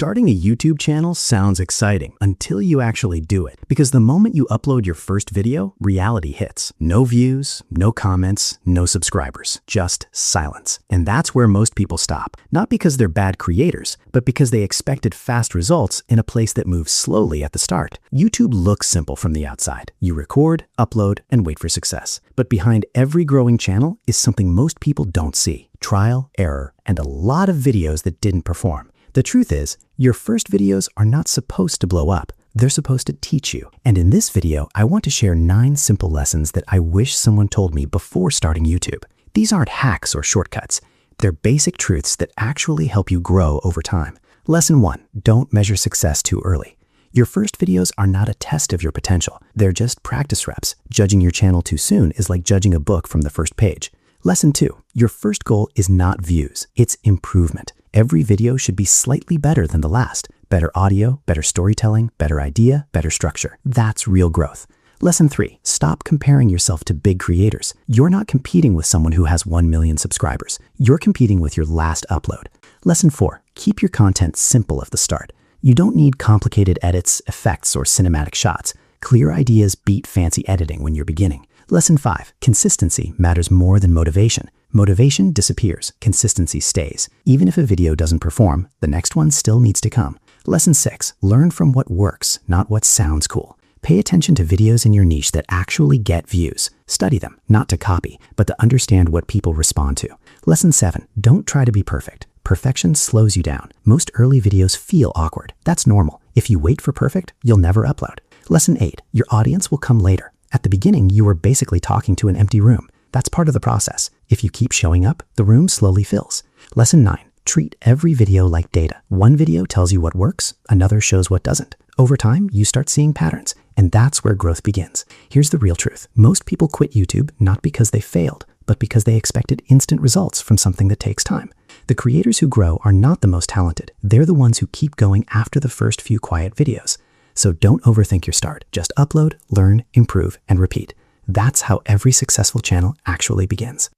Starting a YouTube channel sounds exciting until you actually do it. Because the moment you upload your first video, reality hits. No views, no comments, no subscribers, just silence. And that's where most people stop. Not because they're bad creators, but because they expected fast results in a place that moves slowly at the start. YouTube looks simple from the outside. You record, upload, and wait for success. But behind every growing channel is something most people don't see. Trial, error, and a lot of videos that didn't perform. The truth is, your first videos are not supposed to blow up. They're supposed to teach you. And in this video, I want to share 9 simple lessons that I wish someone told me before starting YouTube. These aren't hacks or shortcuts. They're basic truths that actually help you grow over time. Lesson 1, don't measure success too early. Your first videos are not a test of your potential. They're just practice reps. Judging your channel too soon is like judging a book from the first page. Lesson 2, your first goal is not views, it's improvement. Every video should be slightly better than the last. Better audio, better storytelling, better idea, better structure. That's real growth. Lesson 3, stop comparing yourself to big creators. You're not competing with someone who has 1 million subscribers. You're competing with your last upload. Lesson 4, keep your content simple at the start. You don't need complicated edits, effects, or cinematic shots. Clear ideas beat fancy editing when you're beginning. Lesson 5, consistency matters more than motivation. Motivation disappears, consistency stays. Even if a video doesn't perform, the next one still needs to come. Lesson 6, learn from what works, not what sounds cool. Pay attention to videos in your niche that actually get views. Study them, not to copy, but to understand what people respond to. Lesson 7, don't try to be perfect. Perfection slows you down. Most early videos feel awkward. That's normal. If you wait for perfect, you'll never upload. Lesson 8, your audience will come later. At the beginning, you were basically talking to an empty room. That's part of the process. If you keep showing up, the room slowly fills. Lesson 9, treat every video like data. One video tells you what works, another shows what doesn't. Over time, you start seeing patterns, and that's where growth begins. Here's the real truth. Most people quit YouTube not because they failed, but because they expected instant results from something that takes time. The creators who grow are not the most talented. They're the ones who keep going after the first few quiet videos. So don't overthink your start. Just upload, learn, improve, and repeat. That's how every successful channel actually begins.